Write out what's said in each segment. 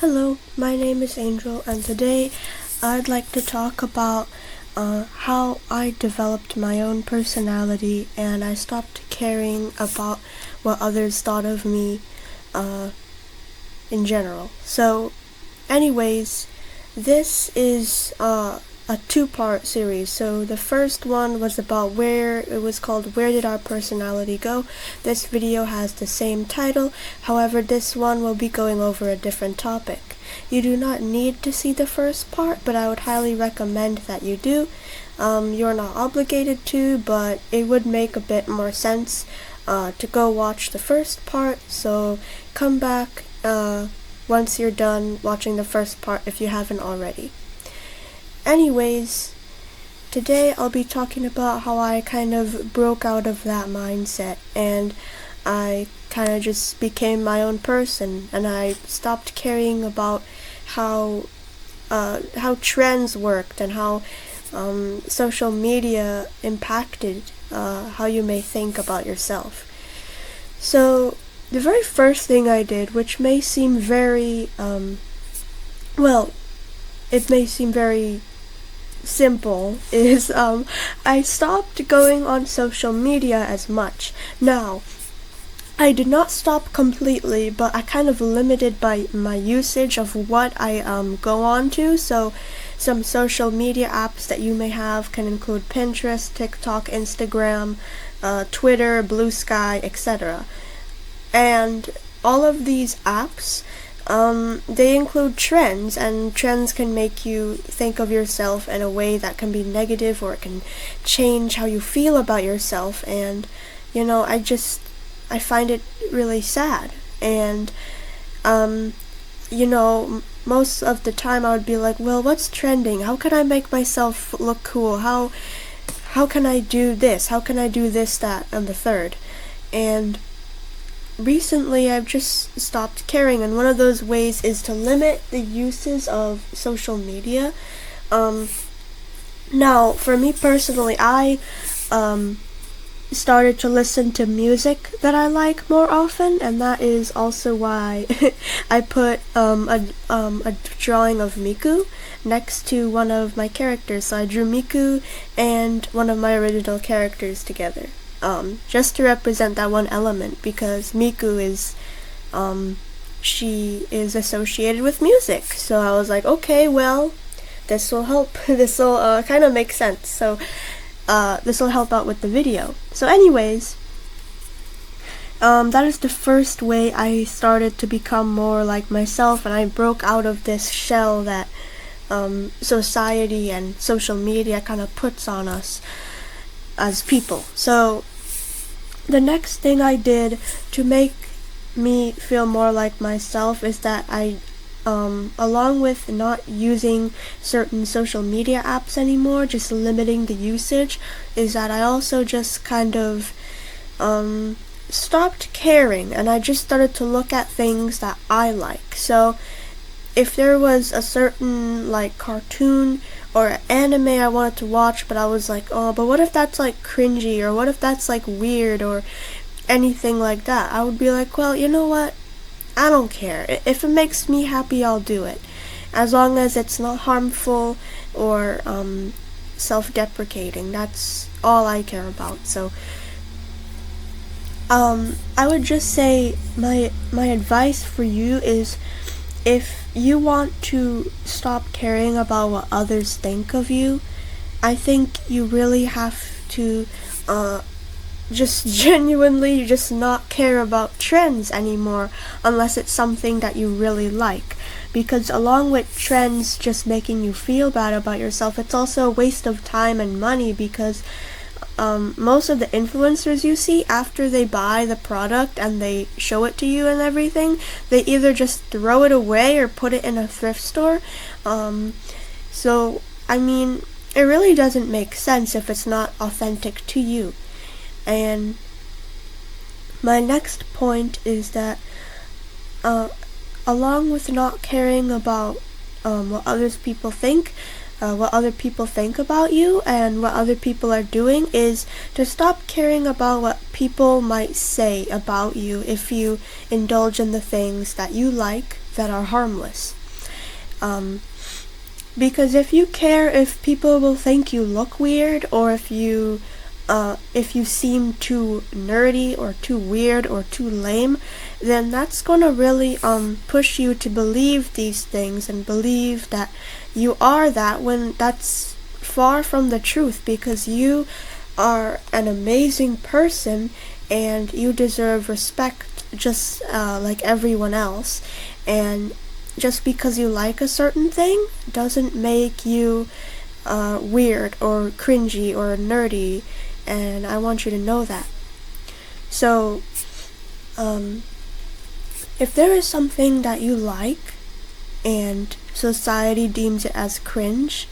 Hello, my name is Angel, and today I'd like to talk about how I developed my own personality and I stopped caring about what others thought of me in general. So, anyways, this is a two-part series. So the first one was about it was called Where Did Our Personality Go? This video has the same title, however this one will be going over a different topic. You do not need to see the first part, but I would highly recommend that you do. You're not obligated to, but it would make a bit more sense to go watch the first part, so come back once you're done watching the first part if you haven't already. Anyways, today I'll be talking about how I kind of broke out of that mindset and I kind of just became my own person, and I stopped caring about how trends worked and how social media impacted how you may think about yourself. So the very first thing I did, which may seem very it may seem very simple, is I stopped going on social media as much. Now, I did not stop completely, but I kind of limited by my usage of what I go on to. So some social media apps that you may have can include Pinterest, TikTok, Instagram, Twitter, Blue Sky, etc. And all of these apps, they include trends, and trends can make you think of yourself in a way that can be negative, or it can change how you feel about yourself. And I find it really sad. And most of the time I would be like, well, what's trending? How can I make myself look cool? How can I do this? How can I do this, that, and the third? And recently I've just stopped caring, and one of those ways is to limit the uses of social media. Now, for me personally, I started to listen to music that I like more often, and that is also why I put a drawing of Miku next to one of my characters. So I drew Miku and one of my original characters together, just to represent that one element, because Miku is she is associated with music. So I was like, okay, well, this will help. This will kind of make sense. So this will help out with the video. So anyways, that is the first way I started to become more like myself, and I broke out of this shell that society and social media kind of puts on us as people. So the next thing I did to make me feel more like myself is that I along with not using certain social media apps anymore, just limiting the usage, is that I also just kind of stopped caring, and I just started to look at things that I like. So if there was a certain cartoon or anime I wanted to watch, but I was like, oh, but what if that's cringy, or what if that's weird, or anything like that, I would be like, well, you know what? I don't care. If it makes me happy, I'll do it, as long as it's not harmful or self-deprecating. That's all I care about. So I would just say my advice for you is, if you want to stop caring about what others think of you, I think you really have to just genuinely just not care about trends anymore, unless it's something that you really like. Because along with trends just making you feel bad about yourself, it's also a waste of time and money, because most of the influencers you see, after they buy the product and they show it to you and everything, they either just throw it away or put it in a thrift store. So I mean, it really doesn't make sense if it's not authentic to you. And my next point is that along with not caring about what other people think about you and what other people are doing, is to stop caring about what people might say about you if you indulge in the things that you like that are harmless. Because if you care if people will think you look weird, or if you seem too nerdy or too weird or too lame, then that's gonna really push you to believe these things and believe that you are that, when that's far from the truth, because you are an amazing person and you deserve respect just like everyone else. And just because you like a certain thing doesn't make you weird or cringy or nerdy, and I want you to know that. So, if there is something that you like and society deems it as cringe,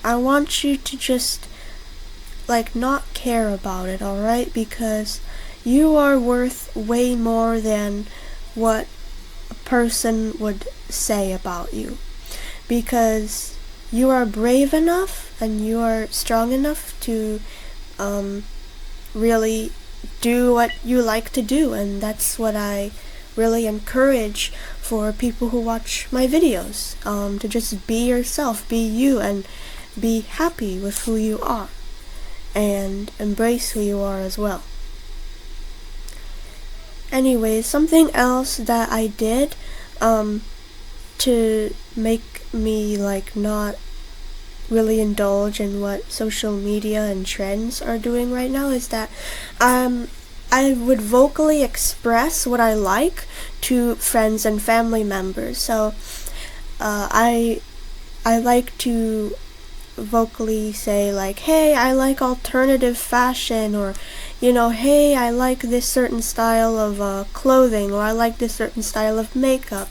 I want you to just not care about it, alright? Because you are worth way more than what a person would say about you. Because you are brave enough and you are strong enough to really do what you like to do, and that's what I really encourage for people who watch my videos, to just be yourself, be you, and be happy with who you are, and embrace who you are as well. Anyways, something else that I did to make me not really indulge in what social media and trends are doing right now is that I would vocally express what I like to friends and family members. So I like to vocally say hey, I like alternative fashion, or hey, I like this certain style of clothing, or I like this certain style of makeup.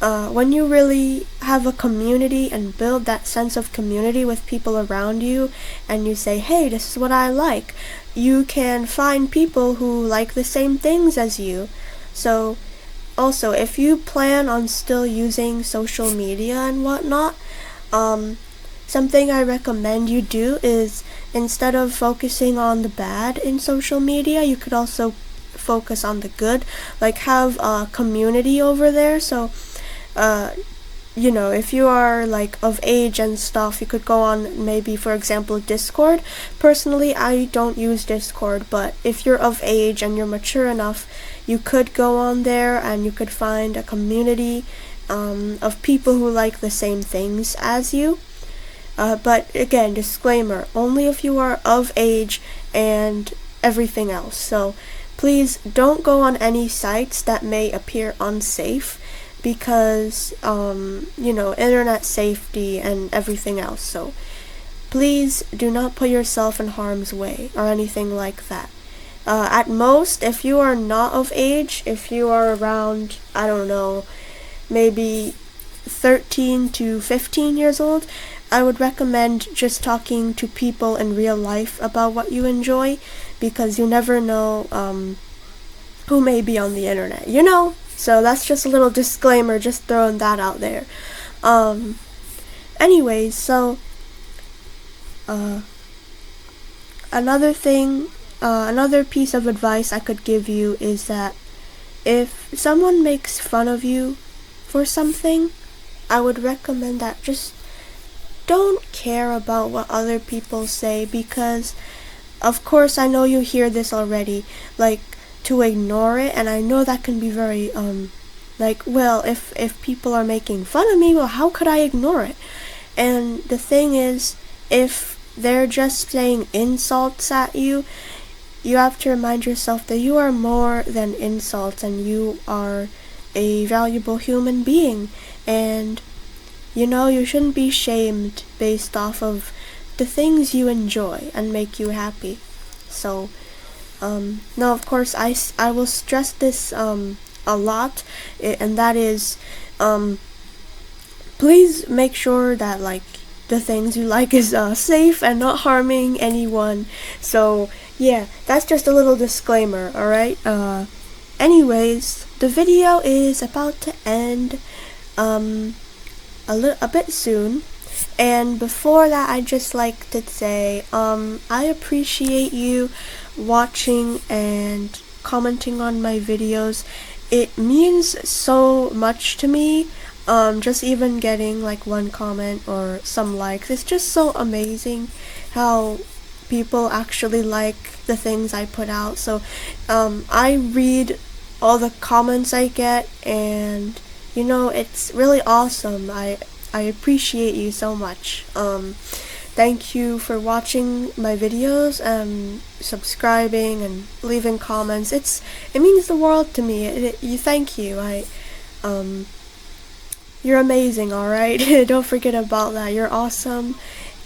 When you really have a community and build that sense of community with people around you, and you say, hey, this is what I like, you can find people who like the same things as you. So also, if you plan on still using social media and whatnot, something I recommend you do is, instead of focusing on the bad in social media, you could also focus on the good. Have a community over there. So if you are of age and stuff, you could go on, maybe for example, Discord. Personally, I don't use Discord, but if you're of age and you're mature enough, you could go on there and you could find a community of people who like the same things as you. But again, disclaimer, only if you are of age and everything else. So please don't go on any sites that may appear unsafe, because internet safety and everything else. So please do not put yourself in harm's way or anything like that. At most, if you are not of age, if you are around, I don't know, maybe 13 to 15 years old, I would recommend just talking to people in real life about what you enjoy, because you never know who may be on the internet, So that's just a little disclaimer, just throwing that out there. Anyways, so another piece of advice I could give you is that if someone makes fun of you for something, I would recommend that just don't care about what other people say, because of course I know you hear this already, to ignore it, and I know that can be very well, if people are making fun of me, well, how could I ignore it? And the thing is, if they're just saying insults at you, you have to remind yourself that you are more than insults, and you are a valuable human being, and you shouldn't be shamed based off of the things you enjoy and make you happy. So now, of course, I will stress this a lot, and that is, please make sure that the things you like is safe and not harming anyone. So yeah, that's just a little disclaimer, alright? Anyways, the video is about to end a bit soon. And before that, I'd just like to say, I appreciate you watching and commenting on my videos, it means so much to me. Just even getting like one comment or some likes, it's just so amazing how people actually like the things I put out. So I read all the comments I get, and it's really awesome. I appreciate you so much. Thank you for watching my videos, subscribing and leaving comments. It means the world to me. Thank you. You're amazing, alright? Don't forget about that. You're awesome.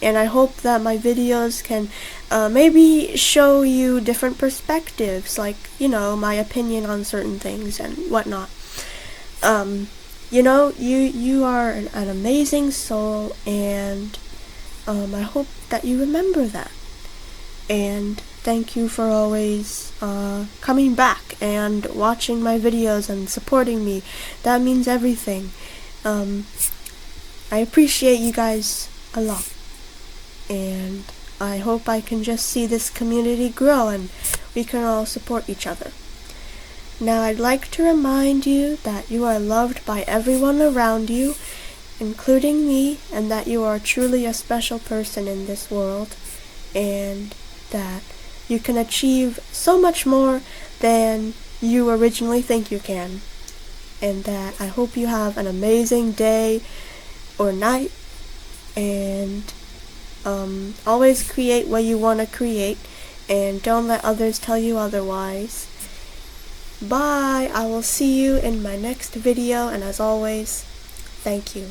And I hope that my videos can maybe show you different perspectives, like, my opinion on certain things and whatnot. You are an amazing soul, and I hope that you remember that. And thank you for always coming back and watching my videos and supporting me. That means everything. I appreciate you guys a lot, and I hope I can just see this community grow and we can all support each other. Now I'd like to remind you that you are loved by everyone around you, including me, and that you are truly a special person in this world, and that you can achieve so much more than you originally think you can. And that I hope you have an amazing day or night, and always create what you want to create, and don't let others tell you otherwise. Bye! I will see you in my next video, and as always, thank you.